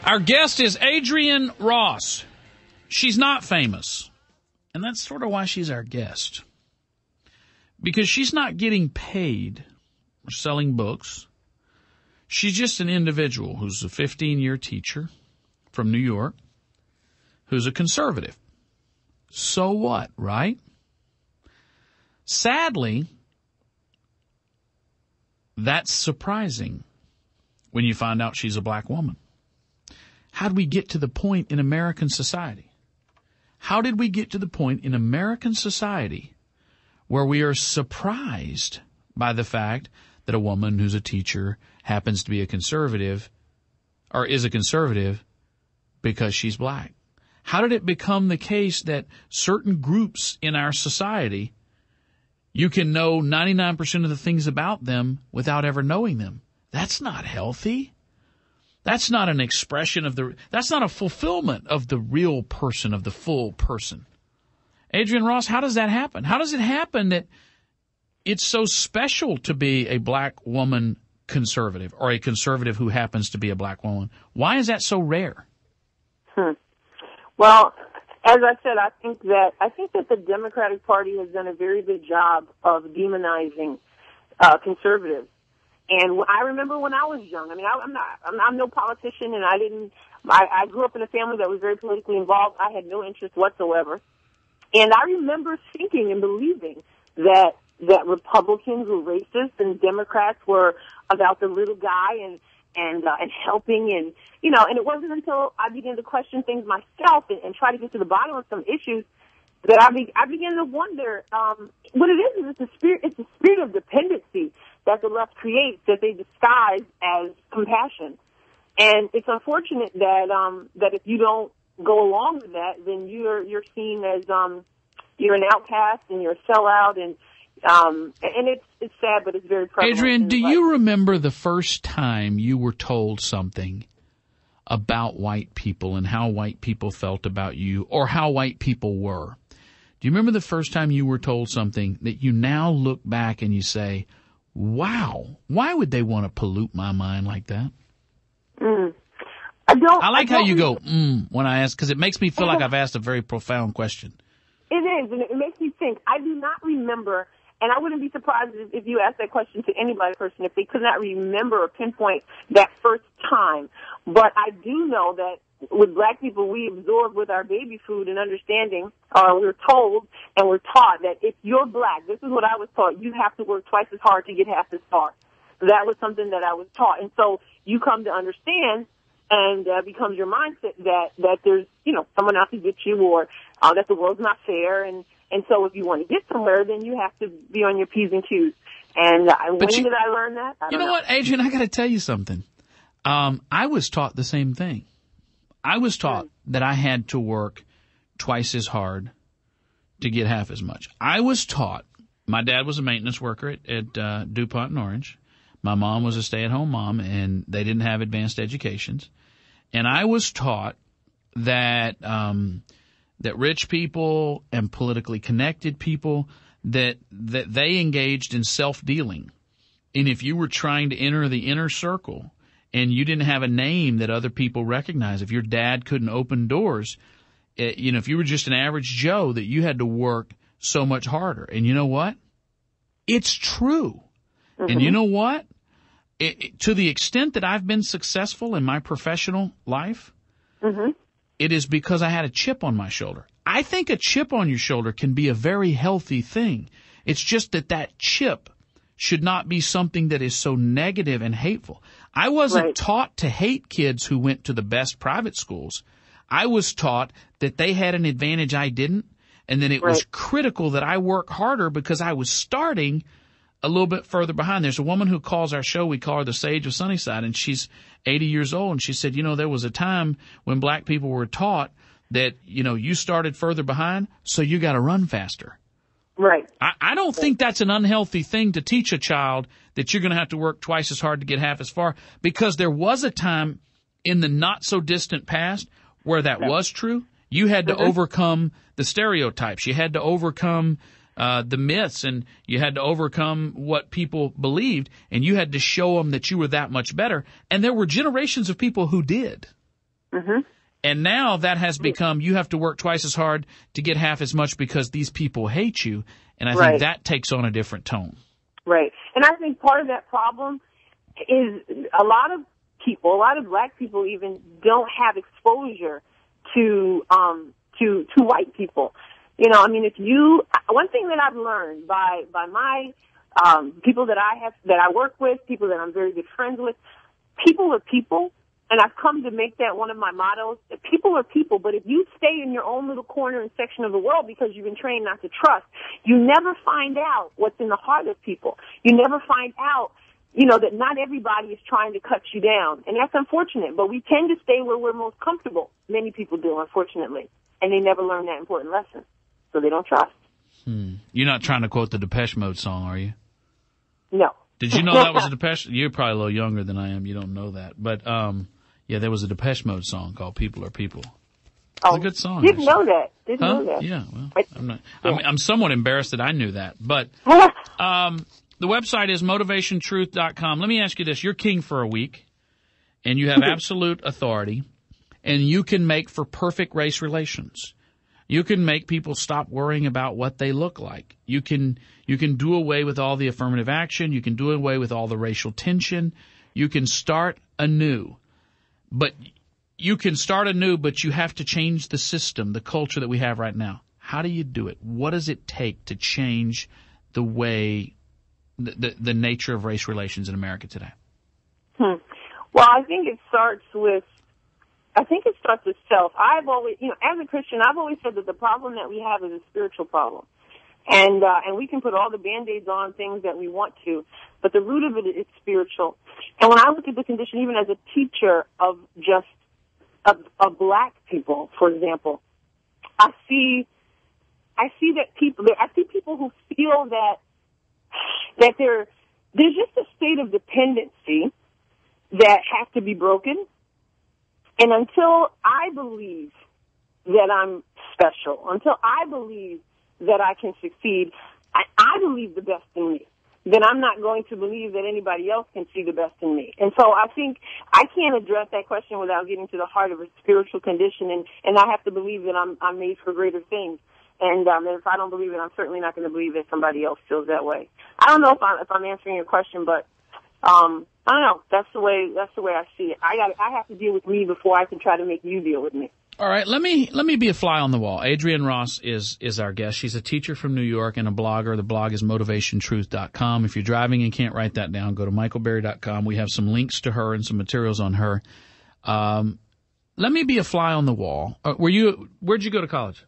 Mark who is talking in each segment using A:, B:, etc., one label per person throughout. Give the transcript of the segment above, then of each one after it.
A: Our guest is Adrienne Ross. She's not famous, and that's sort of why she's our guest. Because she's not getting paid for selling books. She's just an individual who's a 15-year teacher from New York who's a conservative. So what, right? Sadly, that's surprising when you find out she's a black woman. How did we get to the point in American society? How did we get to the point in American society where we are surprised by the fact that a woman who's a teacher happens to be a conservative or is a conservative because she's black? How did it become the case that certain groups in our society, you can know 99% of the things about them without ever knowing them? That's not healthy. That's not an expression of that's not a fulfillment of the real person, of the full person. Adrienne Ross, how does that happen? How does it happen that it's so special to be a black woman conservative or a conservative who happens to be a black woman? Why is that so rare?
B: Well, as I said, I think that the Democratic Party has done a very good job of demonizing conservatives. And I remember when I was young. I mean, I'm no politician, and I grew up in a family that was very politically involved. I had no interest whatsoever, and I remember thinking and believing that Republicans were racist and Democrats were about the little guy and helping, and and it wasn't until I began to question things myself and try to get to the bottom of some issues that I began to wonder what it is. It's the spirit of dependency that the left creates that they disguise as compassion, and it's unfortunate that if you don't go along with that, then you're seen as you're an outcast and you're a sellout, and it's sad, but it's very prevalent.
A: Adrienne, do you remember the first time you were told something about white people and how white people felt about you or how white people were? Do you remember the first time you were told something that you now look back and you say, wow, why would they want to pollute my mind like that? I like how you go, when I ask, because it makes me feel like I've asked a very profound question.
B: It is, and it makes me think. I do not remember, and I wouldn't be surprised if you asked that question to any black person if they could not remember or pinpoint that first time. But I do know that with black people, we absorb with our baby food and understanding, we're told and we're taught that if you're black, this is what I was taught, you have to work twice as hard to get half as far. That was something that I was taught. And so you come to understand, and becomes your mindset that there's, someone out to get you, or that the world's not fair. And so if you want to get somewhere, then you have to be on your P's and Q's. And when did I learn that? I don't know.
A: What, Adrienne, I got to tell you something. I was taught the same thing. I was taught that I had to work twice as hard to get half as much. I was taught, my dad was a maintenance worker at DuPont and Orange. My mom was a stay-at-home mom, and they didn't have advanced educations. And I was taught that that rich people and politically connected people, that they engaged in self-dealing. And if you were trying to enter the inner circle and you didn't have a name that other people recognize, if your dad couldn't open doors, if you were just an average Joe, that you had to work so much harder. And you know what? It's true. Mm-hmm. And you know what? To the extent that I've been successful in my professional life, it is because I had a chip on my shoulder. I think a chip on your shoulder can be a very healthy thing. It's just that chip should not be something that is so negative and hateful. I wasn't taught to hate kids who went to the best private schools. I was taught that they had an advantage I didn't, and that it was critical that I work harder because I was starting a little bit further behind. There's a woman who calls our show, we call her the Sage of Sunnyside, and she's 80 years old, and she said, there was a time when black people were taught that, you started further behind, so you got to run faster.
B: Right.
A: I don't think that's an unhealthy thing to teach a child, that you're going to have to work twice as hard to get half as far, because there was a time in the not so distant past where that was true. You had to overcome the stereotypes. You had to overcome the myths, and you had to overcome what people believed, and you had to show them that you were that much better. And there were generations of people who did.
B: Mm-hmm.
A: And now that has become, you have to work twice as hard to get half as much because these people hate you. And I think that takes on a different tone.
B: Right. And I think part of that problem is a lot of black people even don't have exposure to white people. You know, I mean, one thing that I've learned by my people that I work with, people that I'm very good friends with, people are people. And I've come to make that one of my mottos. People are people, but if you stay in your own little corner and section of the world because you've been trained not to trust, you never find out what's in the heart of people. You never find out, you know, that not everybody is trying to cut you down. And that's unfortunate, but we tend to stay where we're most comfortable. Many people do, unfortunately. And they never learn that important lesson. So they don't trust.
A: You're not trying to quote the Depeche Mode song, are you?
B: No.
A: Did you know that was a Depeche? You're probably a little younger than I am. You don't know that. But, yeah, there was a Depeche Mode song called People Are People. It's a good song.
B: Didn't know that. Didn't know that.
A: Yeah, well, I'm somewhat embarrassed that I knew that. But the website is motivationtruth.com. Let me ask you this. You're king for a week, and you have absolute authority, and you can make for perfect race relations. You can make people stop worrying about what they look like. You can do away with all the affirmative action. You can do away with all the racial tension. You can start anew. But you can start anew, but you have to change the system, the culture that we have right now. How do you do it? What does it take to change the way, the nature of race relations in America today?
B: Well, I think it starts with self. I've always, you know, as a Christian, I've always said that the problem that we have is a spiritual problem. And we can put all the Band-Aids on things that we want to, but the root of it is spiritual. And when I look at the condition, even as a teacher of just of black people, for example, I see people who feel that there's just a state of dependency that has to be broken. And until I believe that I'm special, until I believe that I can succeed, I believe the best in me, then I'm not going to believe that anybody else can see the best in me. And so I think I can't address that question without getting to the heart of a spiritual condition, and I have to believe that I'm made for greater things. And if I don't believe it, I'm certainly not going to believe that somebody else feels that way. I don't know if I'm answering your question, but I don't know. That's the way I see it. I have to deal with me before I can try to make you deal with me.
A: All right, let me be a fly on the wall. Adrienne Ross is our guest. She's a teacher from New York and a blogger. The blog is motivationtruth.com. If you're driving and can't write that down, go to michaelberry.com. We have some links to her and some materials on her. Let me be a fly on the wall. Where'd you go to college?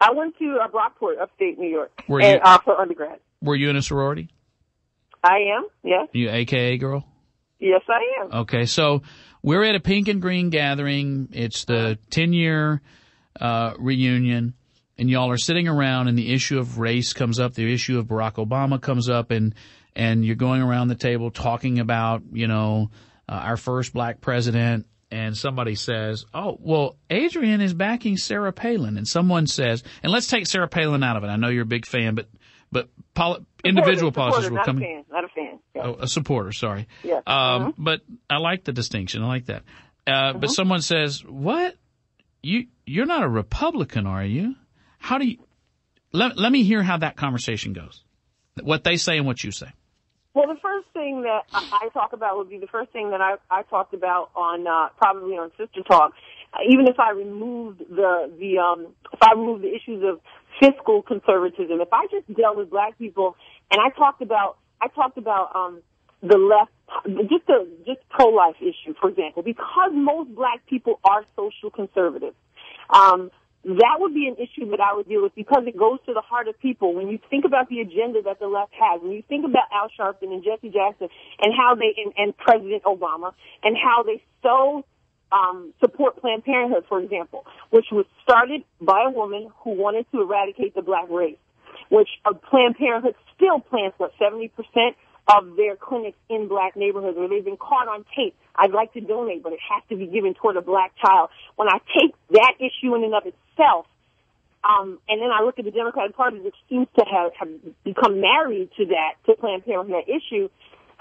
B: I went to Brockport, upstate New York, for undergrad.
A: Were you in a sorority?
B: I am, yes.
A: You AKA girl?
B: Yes, I am.
A: Okay, so we're at a pink and green gathering. It's the 10-year reunion, and y'all are sitting around, and the issue of race comes up. The issue of Barack Obama comes up, and you're going around the table talking about, our first black president, and somebody says, oh, well, Adrienne is backing Sarah Palin. And someone says, and let's take Sarah Palin out of it. I know you're a big fan, but individual politicians will come in.
B: Not a fan. Yeah.
A: Oh, a supporter, sorry.
B: Yeah.
A: But I like the distinction. I like that. But someone says, what? You're not a Republican, are you? How do you, let me hear how that conversation goes. What they say and what you say.
B: Well, the first thing that I talk about would be the first thing that I talked about on, probably on Sister Talk. Even if I removed the issues of fiscal conservatism, if I just dealt with black people and I talked about the left, just pro-life issue, for example, because most black people are social conservatives. That would be an issue that I would deal with because it goes to the heart of people. When you think about the agenda that the left has, when you think about Al Sharpton and Jesse Jackson and how and President Obama and how they support Planned Parenthood, for example, which was started by a woman who wanted to eradicate the black race, which Planned Parenthood still plants, 70% of their clinics in black neighborhoods where they've been caught on tape. I'd like to donate, but it has to be given toward a black child. When I take that issue in and of itself, and then I look at the Democratic Party, which seems to have become married to Planned Parenthood issue,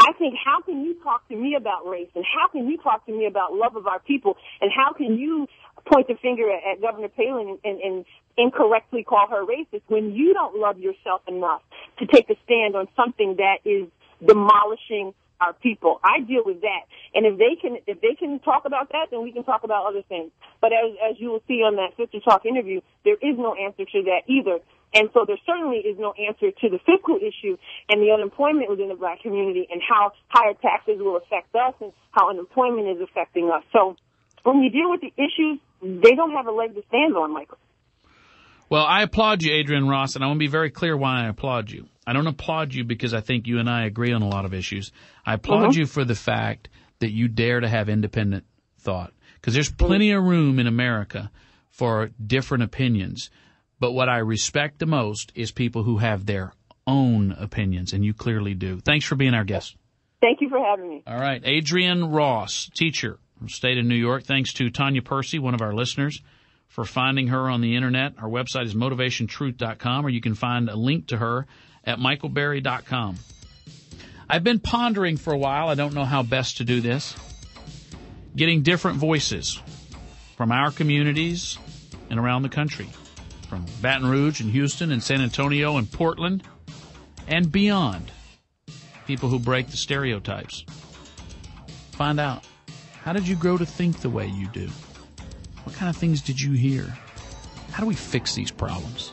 B: I think, how can you talk to me about race, and how can you talk to me about love of our people, and how can you point the finger at Governor Palin and incorrectly call her racist when you don't love yourself enough to take a stand on something that is demolishing our people? I deal with that. And if they can talk about that, then we can talk about other things. But as you will see on that Sister Talk interview, there is no answer to that either. And so there certainly is no answer to the fiscal issue and the unemployment within the black community and how higher taxes will affect us and how unemployment is affecting us. So when you deal with the issues, they don't have a leg to stand on, Michael.
A: Well, I applaud you, Adrienne Ross, and I want to be very clear why I applaud you. I don't applaud you because I think you and I agree on a lot of issues. I applaud you for the fact that you dare to have independent thought, because there's plenty of room in America for different opinions. But what I respect the most is people who have their own opinions, and you clearly do. Thanks for being our guest.
B: Thank you for having me.
A: All right. Adrienne Ross, teacher from the state of New York. Thanks to Tanya Percy, one of our listeners, for finding her on the Internet. Our website is motivationtruth.com, or you can find a link to her at michaelberry.com. I've been pondering for a while, I don't know how best to do this, getting different voices from our communities and around the country, from Baton Rouge and Houston and San Antonio and Portland and beyond, people who break the stereotypes. Find out, how did you grow to think the way you do? What kind of things did you hear? How do we fix these problems?